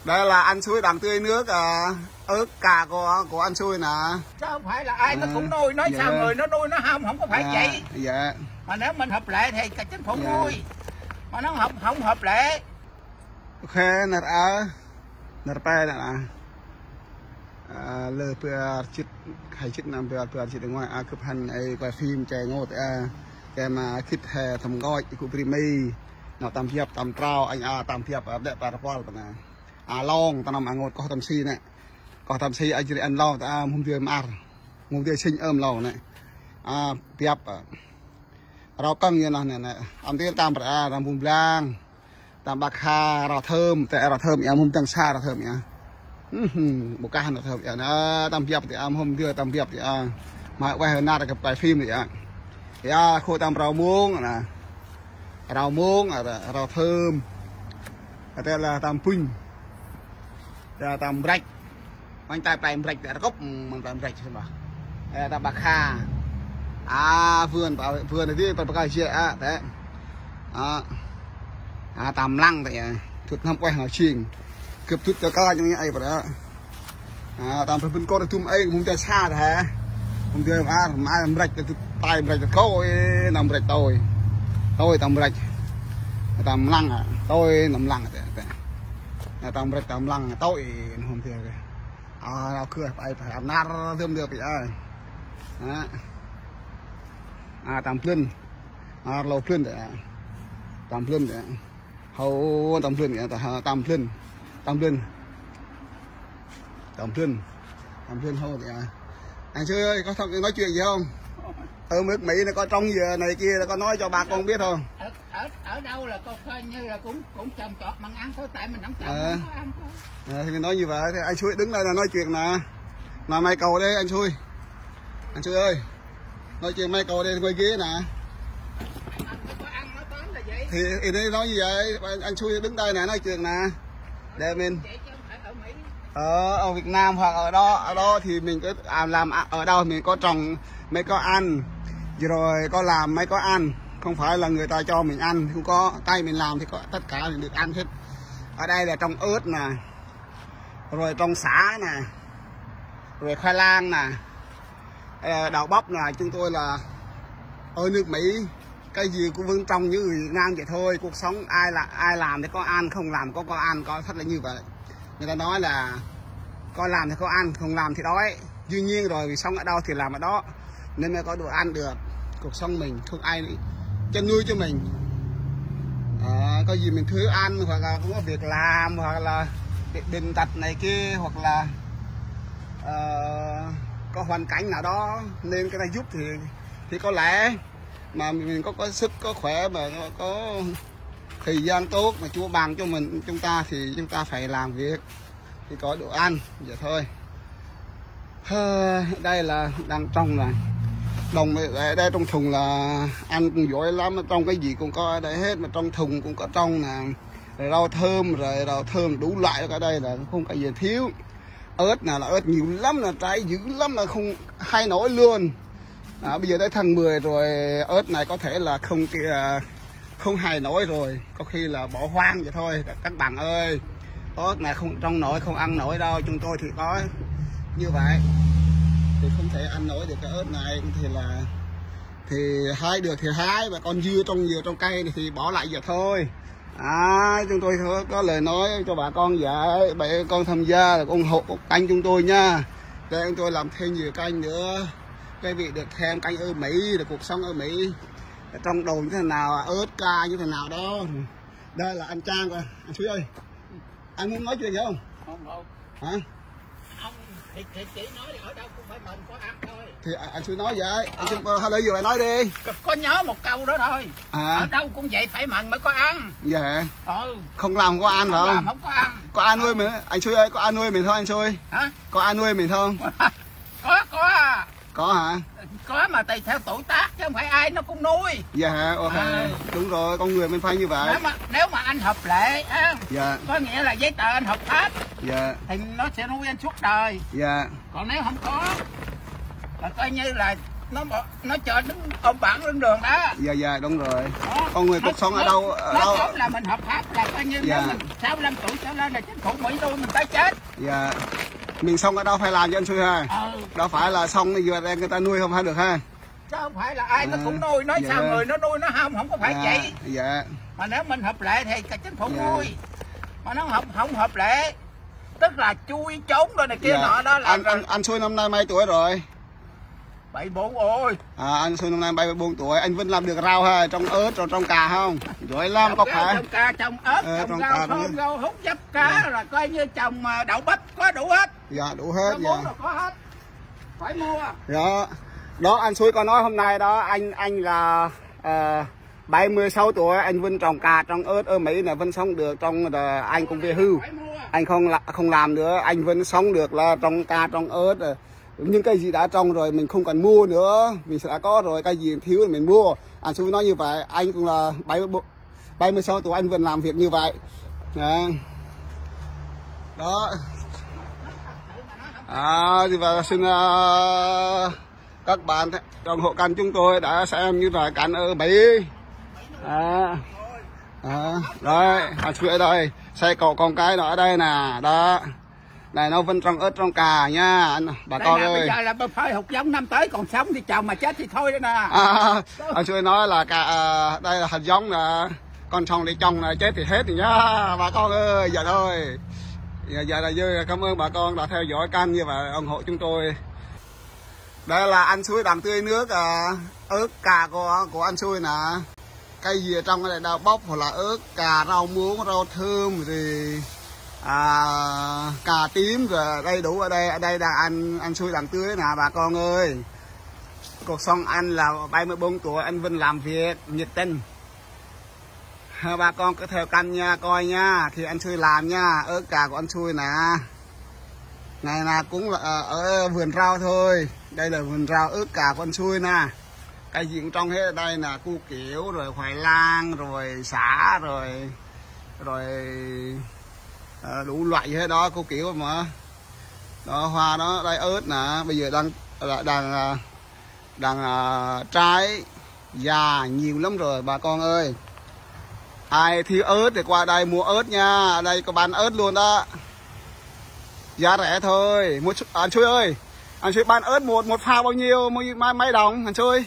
Đây là ăn xui đằng tươi nước ớt cà của ăn xui nè. Chứ không phải là ai nó cũng nuôi, nói sao người nó nuôi nó không có phải vậy. Dạ. Mà nếu mình hợp lệ thì cả chính phủ nuôi. Mà nó không hợp lệ. Ok, nè nè pe nè. Lơ bữa chít hay chít nằm bữa chít ngoài cướp hành ai quay phim chạy ngột cái mà khít hè thầm gọi của primi nó tạm hiệp tạm trao anh tạm hiệp ở đẹp parapol nè long tao nằm ngột có tầm si nè có tầm si anh chỉ ăn lo hôm kia mà hôm kia sinh lo này hiệp rau căng như nào nè ông tiên tam làm vùng lang tam bạc hà rau thơm tại rau thơm em hôm tăng xa rau thơm nhá một cái rau thơm nó tam hiệp thì hôm kia tam hiệp thì mà quay hơn nát cái phim thì khôi tam rau muống nè rau muống rau thơm đây là tam pin là tam rạch anh ta tam rạch là gốc mình tam rạch xem nào tam bạc hà vườn này đi toàn cái gì đấy tam lăng thì thuật năm quay hỏi chuyện cướp thuật cho các như vậy vậy đó tam phân con tụm ấy muốn cho xa thế không chơi mà làm rạch tay rạch câu nằm rạch tôi tam rạch tam lăng tôi nằm lăng tam rạch tam lăng tôi không chơi nó cười phải làm nát thơm được vậy tam plân lầu plân để hầu tam plân hầu để anh chơi ơi có thông nói chuyện gì không nước Mỹ nó có trong giờ này kia nó có nói cho bà con biết không ở đâu là con coi như là cũng trồng trọt bằng ăn thôi tại mình không trồng không có ăn thôi thì nói như vậy thì anh Xui đứng đây là nói chuyện nè mà mày cầu đây anh Xui ơi nói chuyện mày cầu đây quay ghế nè thì đây nói như vậy anh Xui đứng đây nè nói chuyện nè để mình ở Việt Nam hoặc ở đó thì mình cứ làm ở đâu mình có trồng mới có ăn rồi có làm mới có ăn không phải là người ta cho mình ăn không có tay mình làm thì có tất cả mình được ăn hết ở đây là trồng ớt nè rồi trồng sả nè rồi khoai lang nè đậu bắp là chúng tôi là ở nước Mỹ cái gì cũng vẫn trồng như người Việt Nam vậy thôi cuộc sống ai làm thì có ăn không làm có ăn có thật là như vậy người ta nói là có làm thì có ăn không làm thì đói tuy nhiên rồi vì sống ở đâu thì làm ở đó nên mới có đồ ăn được cuộc sống mình không ai chăn nuôi cho mình có gì mình thứ ăn hoặc là cũng có việc làm hoặc là bệnh tật này kia hoặc là có hoàn cảnh nào đó nên cái này giúp thì có lẽ mà mình có sức có khỏe mà có thời gian tốt mà Chúa ban cho mình chúng ta thì chúng ta phải làm việc thì có đồ ăn vậy thôi. Đây là đang trồng này đồng đây trong thùng là ăn cũng giỏi lắm trong cái gì cũng có ở đây hết mà trong thùng cũng có trong nè rồi rau thơm đủ loại ở đây là không có gì thiếu ớt là ớt nhiều lắm là trái dữ lắm là không hay nổi luôn bây giờ tới tháng 10 rồi ớt này có thể là không hay nổi rồi có khi là bỏ hoang vậy thôi các bạn ơi ớt này không trong nổi không ăn nổi đâu chúng tôi thì có như vậy thì không thể ăn nổi được cái ớt này thì hái được thì hái và con dưa trong cây thì bỏ lại vậy thôi chúng tôi có lời nói cho bà con vậy bà con tham gia là ủng hộ kênh chúng tôi nha để chúng tôi làm thêm nhiều kênh nữa cái vị được thêm kênh ở Mỹ được cuộc sống ở Mỹ trong đồ như thế nào ớt ca như thế nào đó đây là anh Trang coi anh Suy ơi anh muốn nói chuyện gì không hả thì chỉ nói ở đâu cũng phải mình có ăn thôi thì anh Suy nói vậy anh lấy gì lại nói đi có nhớ một câu đó thôi ở đâu cũng vậy phải mần mới có ăn dạ không làm không có ăn hả không có ăn có ăn nuôi mình anh Suy ơi có ăn nuôi mình không anh Suy hả có ăn nuôi mình không có hả có mà tùy theo tuổi tác chứ không phải ai nó cũng nuôi dạ ok đúng rồi con người mình phải như vậy nếu mà anh hợp lệ dạ có nghĩa là giấy tờ anh hợp pháp dạ thì nó sẽ nuôi anh suốt đời dạ còn nếu không có là coi như là nó chờ đứng ôm bạn lên đường đó. Dạ đúng rồi. Con người cuộc sống ở đâu nó là mình hợp pháp là coi như mình 65 tuổi trở lên là chính phủ Mỹ nuôi mình tới chết. Dạ. Mình sống ở đâu phải làm cho anh xui ha. Đâu phải là xong thì vừa người ta nuôi không phải được ha. Chứ không phải là ai nó cũng nuôi, nói sao người nó nuôi nó không có phải vậy. Dạ. Mà nếu mình hợp lệ thì cả chính phủ nuôi. Mà nó không hợp lệ, tức là chui trốn rồi này kia nọ đó là anh xui năm nay mấy tuổi rồi? 74 ôi. Anh xui năm nay 74 tuổi, anh Vinh làm được rau ha, trong ớt rồi trong cà không? Giỏi lắm có phải? Trong cà, trong ớt, trong rau, thơm, rau hút, dấp cá là coi như trồng đậu bắp có đủ hết. Dạ đủ hết. Dạ. Có hết. Phải mua. Dạ. Đó anh xui có nói hôm nay đó anh là 76 tuổi, anh Vinh trồng cà trong ớt ở Mỹ là Vinh sống được, trong anh cũng về hưu. Anh không làm nữa, anh Vinh sống được là trong cà trong ớt. Nhưng cái gì đã trồng rồi mình không cần mua nữa, mình sẽ đã có rồi, cái gì thiếu thì mình mua. Anh xui nói như vậy, anh cũng là 76 tuổi anh Vinh làm việc như vậy. Đó. Thì và xin các bạn trong hộ canh chúng tôi đã xem như là canh ở Mỹ. Rồi anh xui ở đây xe cộ con cái nó ở đây nè đó, này nó Vinh trong ớt trong cà nha bà con ơi. Bây giờ là phơi hột giống năm tới còn sống thì trồng mà chết thì thôi đó nè. Anh xui nói là đây là hạt giống nè, con xong để trồng là chết thì hết thì nhá bà con ơi. Dạ thôi, dạ là vui, cảm ơn bà con đã theo dõi kênh như vậy ủng hộ chúng tôi. Đây là anh xui đằng tươi nước ớt cà của anh xui nè. Cây gì ở trong cái này đào bóc hoặc là ớt cà, rau muống, rau thơm thì cà tím rồi đầy đủ ở đây là anh xui đằng tươi nè bà con ơi. Cuộc sống anh là 74 tuổi, anh Vinh làm việc nhiệt tình. Bà con cứ theo kênh nha, coi nha, thì anh xui làm nha. Ớt cà của anh xui nè, ngày nào cũng là ở vườn rau thôi. Đây là vườn rau ớt cà của anh xui nè. Cái gì cũng trong hết ở đây là cu kiểu rồi khoai lang rồi xả rồi đủ loại hết đó, cu kiểu mà đó, hoa đó, đây ớt nè, bây giờ đang trái già nhiều lắm rồi bà con ơi. Ai thiếu ớt thì qua đây mua ớt nha, ở đây có bán ớt luôn đó, giá rẻ thôi. Anh xui ơi, anh xui bán ớt một phao bao nhiêu, mấy đồng anh xui?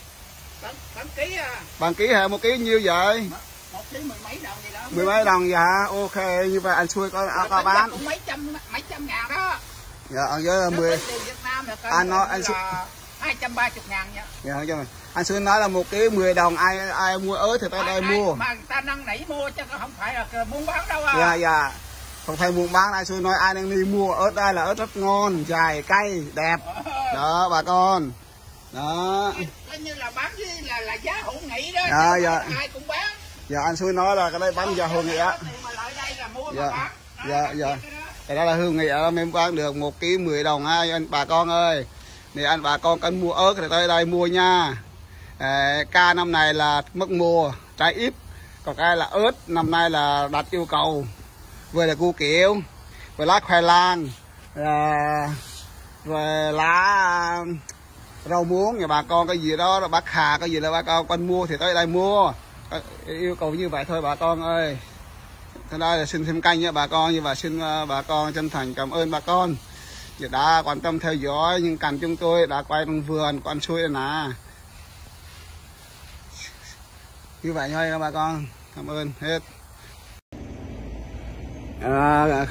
Bán ký à? Bán ký hả? 1 ký nhiêu vậy? 1 ký 10 mấy đồng gì đó. 10 mấy đồng dạ, ok như vậy anh xui có bán. Cũng mấy trăm ngàn đó. Dạ với 10. Anh nói anh xui 230 ngàn nha. Dạ cho mình. Anh xui nói là 1 ký 10 đồng, ai mua ớt thì tới đây mua. Mà người ta năn nỉ mua chứ không phải là muốn bán đâu à. Dạ dạ. Không phải muốn bán, anh xui nói ai đang đi mua ớt đây là ớt rất ngon, dài, cay, đẹp. Đó bà con. Đó. Coi như là bán với là giá hữu nghị đó. Dạ. Ai cũng bán. Dạ anh xui nói là cái đây bán giá hữu nghị á. Dạ. Cái đó là hữu nghị á, mình bán được 1 ký 10 đồng ha anh bà con ơi. Thì anh bà con cần mua ớt thì tới đây mua nha. Ca năm này là mất mùa, trái ít. Còn cái là ớt năm nay là đặt yêu cầu. Vừa là cu kiểu, vừa lá khoai lang, rồi lá rau muống nhà bà con, cái gì đó bác Hà, cái gì là bà con cần mua thì tới đây mua. Yêu cầu như vậy thôi bà con ơi. Thế đây là xin thêm kênh nha bà con, như vậy xin bà con chân thành cảm ơn bà con đã quan tâm theo dõi những cảnh chúng tôi đã quay trong vườn của anh xui nè. Như vậy thôi bà con, cảm ơn hết.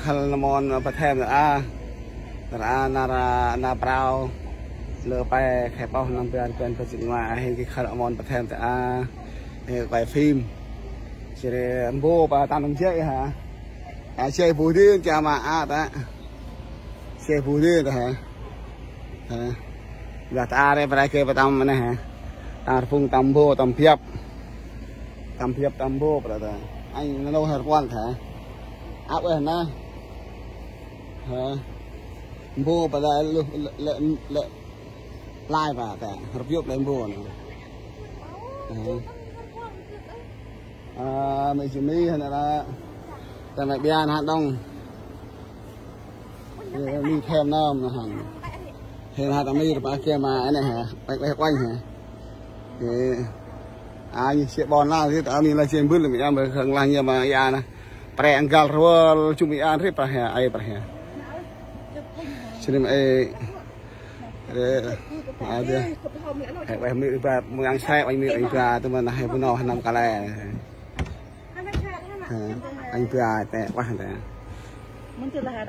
Khalamonประเทศนาเปล่าเลือไปแค่เป้าน้ำเป็นประสิทธิ์มาให้คาร์มอนประเทศไปฟิล์มเชื่อมโบปตามน้ำเชื่อฮะเชื่อผู้ที่จะมาแต่เชื่อผู้ที่นะฮะอยากตาได้ไปได้เคยไปทำมันนะฮะตาพุ่งตำโบตำเพียบตำโบประเดี๋ยวไอ้นั่นเราหัดวันแท้áp ơi na mua bà đây lệ lai và cả hợp dụng lên mua này mấy chú mi hay là tại này bian hạt đông mi thêm nó hàng thêm hạt mi rồi bà kia mà này hả bạch quanh hả như xe bòn nào thì tao nhìn là trên bước là mình ăn được khẩn là nhiều mà ya nè pre anggal rồi chung mình ăn hết phải hè ai phải hè cho nên ai ai đi hay mình và mình ăn xe anh ra tụi mình hay bún nò nằm cà lè anh ra tệ quá tệ. Muốn chưa là